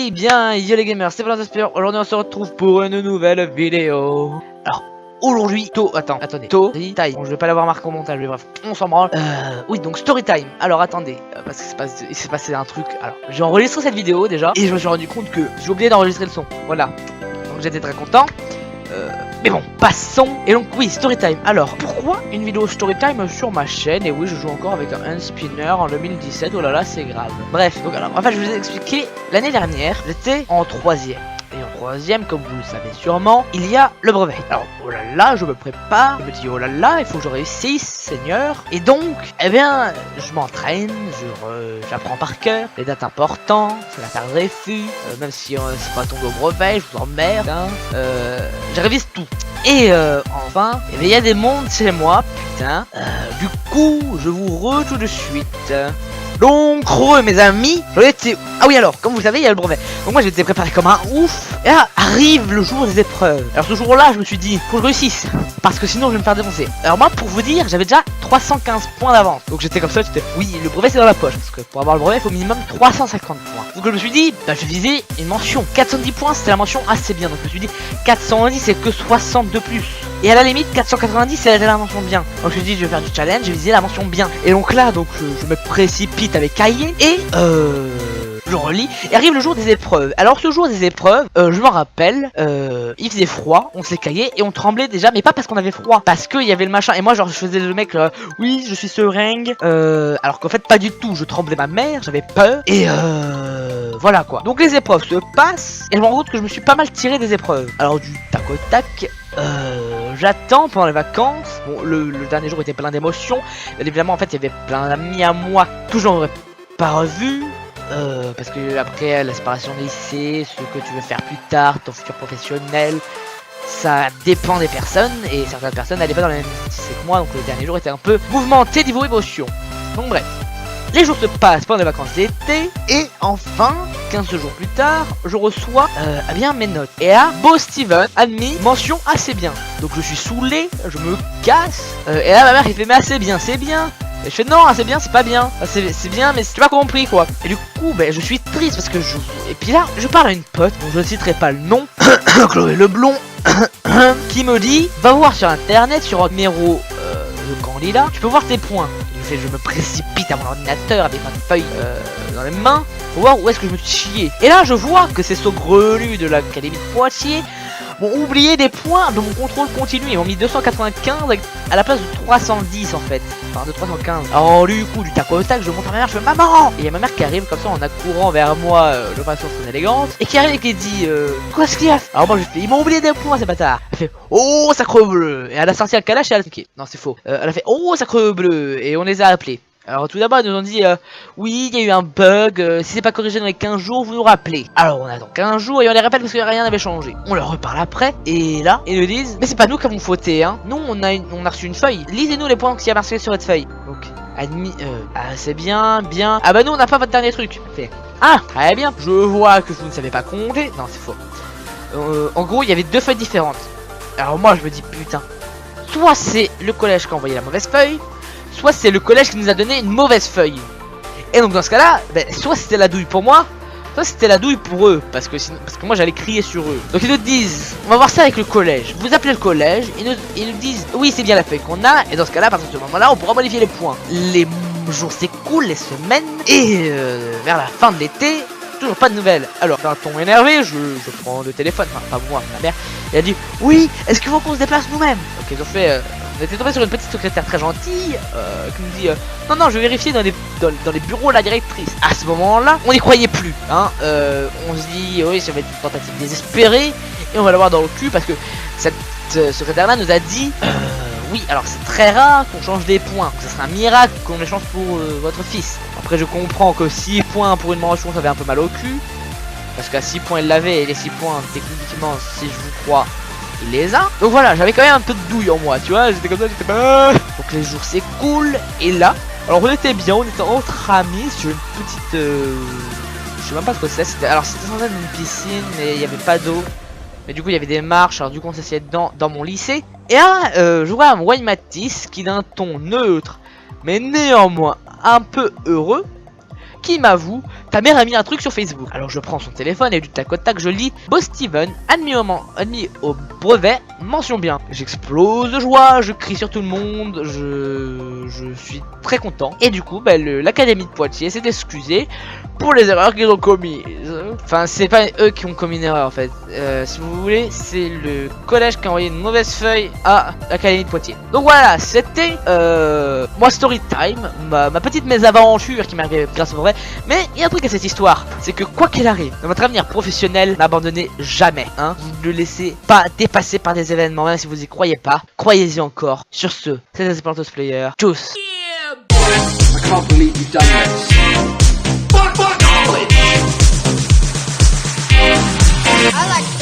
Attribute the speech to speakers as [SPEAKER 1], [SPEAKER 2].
[SPEAKER 1] Oui, bien, yo les gamers, c'est Valentin. Aujourd'hui on se retrouve pour une nouvelle vidéo. Alors, aujourd'hui, Story Time. Bon, je vais pas l'avoir marqué au montage, mais bref, on s'en branle. Oui, donc Story Time. Alors attendez, parce que il s'est passé un truc. Alors, j'ai enregistré cette vidéo déjà, et je me suis rendu compte que j'ai oublié d'enregistrer le son. Voilà. Donc j'étais très content. Mais bon, passons. Et donc oui, Storytime. Alors, pourquoi une vidéo Storytime sur ma chaîne? Et oui, je joue encore avec un spinner en 2017. Oh là là, c'est grave. Bref, donc alors, en fait, je vous ai expliqué. L'année dernière, j'étais en 3ème. Et en 3ème, comme vous le savez sûrement, il y a le brevet. Alors, oh là là, je me prépare. Je me dis, oh là là, il faut que je réussisse, Seigneur. Et donc, eh bien, je m'entraîne, j'apprends par cœur les dates importantes, c'est la carte Dreyfus, même si c'est pas tombé au brevet, je vous emmerde, hein. Je révise tout. Et enfin, eh bien, il y a des mondes chez moi, putain. Du coup, je vous tout de suite. Donc, mes amis, j'en étais... Ah oui, alors, comme vous le savez, il y a le brevet. Donc moi, j'étais préparé comme un ouf. Et là, arrive le jour des épreuves. Alors ce jour-là, je me suis dit, faut que je réussisse. Parce que sinon, je vais me faire défoncer. Alors moi, pour vous dire, j'avais déjà 315 points d'avance. Donc j'étais comme ça, j'étais... Oui, le brevet, c'est dans la poche. Parce que pour avoir le brevet, il faut minimum 350 points. Donc je me suis dit, bah, je visais une mention. 410 points, c'était la mention assez bien. Donc je me suis dit, 410, c'est que 60 de plus. Et à la limite, 490, c'est la mention bien. Donc je me suis dit, je vais faire du challenge, j'ai visé la mention bien. Et donc là, je me précipite avec cahier. Et je relis et arrive le jour des épreuves. Alors ce jour des épreuves, je m'en rappelle, il faisait froid, on se les caillait et on tremblait déjà, mais pas parce qu'on avait froid, parce qu'il y avait le machin. Et moi genre je faisais le mec, oui je suis seringue, alors qu'en fait pas du tout, je tremblais ma mère, j'avais peur. Et voilà quoi. Donc les épreuves se passent et je me rends compte que je me suis pas mal tiré des épreuves. Alors du tac au tac. J'attends pendant les vacances. Bon, le dernier jour était plein d'émotions. Évidemment, en fait, il y avait plein d'amis à moi que je n'aurais pas revu. Parce que après la séparation des lycées, ce que tu veux faire plus tard, ton futur professionnel, ça dépend des personnes. Et certaines personnes n'allaient pas dans la même lycée que moi. Donc le dernier jour était un peu mouvementé niveau émotion. Donc bref. Les jours se passent pendant les vacances d'été. Et enfin, 15 jours plus tard, je reçois eh bien mes notes. Et là, Beau Steven admis mention assez bien. Donc je suis saoulé, je me casse. Et là ma mère il fait mais assez bien, c'est bien. Et je fais non, c'est bien, c'est pas bien. C'est bien, mais tu pas compris quoi. Et du coup, ben je suis triste parce que je... Et puis là, je parle à une pote, dont je ne citerai pas le nom, Chloé Leblond, qui me dit, va voir sur internet, sur un numéro de candidat, tu peux voir tes points. Je me précipite à mon ordinateur avec ma feuille dans les mains pour voir où est-ce que je me suis chié. Et là je vois que ces saugrelus de l'académie de Poitiers m'ont oublié des points de mon contrôle continu. Ils m'ont mis 295 à la place de 310 en fait. Enfin de 315. Alors du coup du tac au tac je montre à ma mère, je fais maman. Et il y a ma mère qui arrive comme ça en accourant vers moi de façon très élégante. Et qui arrive et qui dit quoi ce qu'il y a. Alors moi je fais ils m'ont oublié des points ces bâtards. Elle fait oh sacre bleu. Et elle a sorti un calache et elle a fait non c'est faux. Elle a fait oh sacre bleu. Et on les a appelés. Alors tout d'abord ils nous ont dit oui il y a eu un bug, si c'est pas corrigé dans les 15 jours vous nous rappelez. Alors on attend 15 jours et on les rappelle parce que rien n'avait changé. On leur reparle après et là ils nous disent mais c'est pas nous qui avons fauté hein. Nous on a reçu une feuille, lisez-nous les points qu'il y a marqué sur votre feuille. Donc admis c'est bien. Ah bah nous on n'a pas votre dernier truc. Fait ah très bien, je vois que vous ne savez pas compter. Non c'est faux. En gros il y avait deux feuilles différentes. Alors moi je me dis putain, soit c'est le collège qui a envoyé la mauvaise feuille, soit c'est le collège qui nous a donné une mauvaise feuille. Et donc dans ce cas là, soit c'était la douille pour moi, soit c'était la douille pour eux. Parce que moi j'allais crier sur eux. Donc ils nous disent, on va voir ça avec le collège. Vous appelez le collège, ils nous disent, oui c'est bien la feuille qu'on a. Et dans ce cas là, à partir de ce moment là, on pourra modifier les points. Les jours s'écoulent, les semaines. Et vers la fin de l'été, toujours pas de nouvelles. Alors d'un ton énervé, je prends le téléphone, enfin pas moi, ma mère. Et elle dit, oui, est-ce qu'il faut qu'on se déplace nous-mêmes? Donc ils ont fait... on était tombé sur une petite secrétaire très gentille qui nous dit non je vais vérifier dans les bureaux la directrice. À ce moment là on n'y croyait plus hein. On se dit oui ça va être une tentative désespérée et on va l'avoir dans le cul parce que cette secrétaire là nous a dit oui alors c'est très rare qu'on change des points, ça serait un miracle qu'on échange pour votre fils. Après je comprends que 6 points pour une mention ça fait un peu mal au cul parce qu'à 6 points il l'avait et les 6 points techniquement si je vous crois il les a. Donc voilà, j'avais quand même un peu de douille en moi, tu vois, j'étais comme ça, j'étais pas... Donc les jours s'écoulent, et là, alors on était bien, on était entre amis sur une petite... je sais même pas ce que c'est, alors c'était censé être une piscine, mais il n'y avait pas d'eau. Mais du coup il y avait des marches, alors du coup on s'asseyait dedans, dans mon lycée. Et là, je vois un Wayne Matisse qui d'un ton neutre, mais néanmoins un peu heureux, qui m'avoue: ta mère a mis un truc sur Facebook. Alors je prends son téléphone et du tac au tac je lis: Boss Steven, admis au brevet, mention bien. J'explose de joie, je crie sur tout le monde, je suis très content. Et du coup, l'académie de Poitiers s'est excusée pour les erreurs qu'ils ont commises. Enfin, c'est pas eux qui ont commis une erreur en fait. Si vous voulez, c'est le collège qui a envoyé une mauvaise feuille à l'académie de Poitiers. Donc voilà, c'était moi Story Time, ma petite mésaventure qui m'est arrivée grâce au vrai. Mais il y a un truc à cette histoire, c'est que quoi qu'il arrive, dans votre avenir professionnel, n'abandonnez jamais, hein. Vous ne laissez pas dépasser par des événements, même si vous y croyez pas. Croyez-y encore. Sur ce, c'était Plantos Player. Tchuss.
[SPEAKER 2] I can't believe you've done this. Fuck, fuck, I like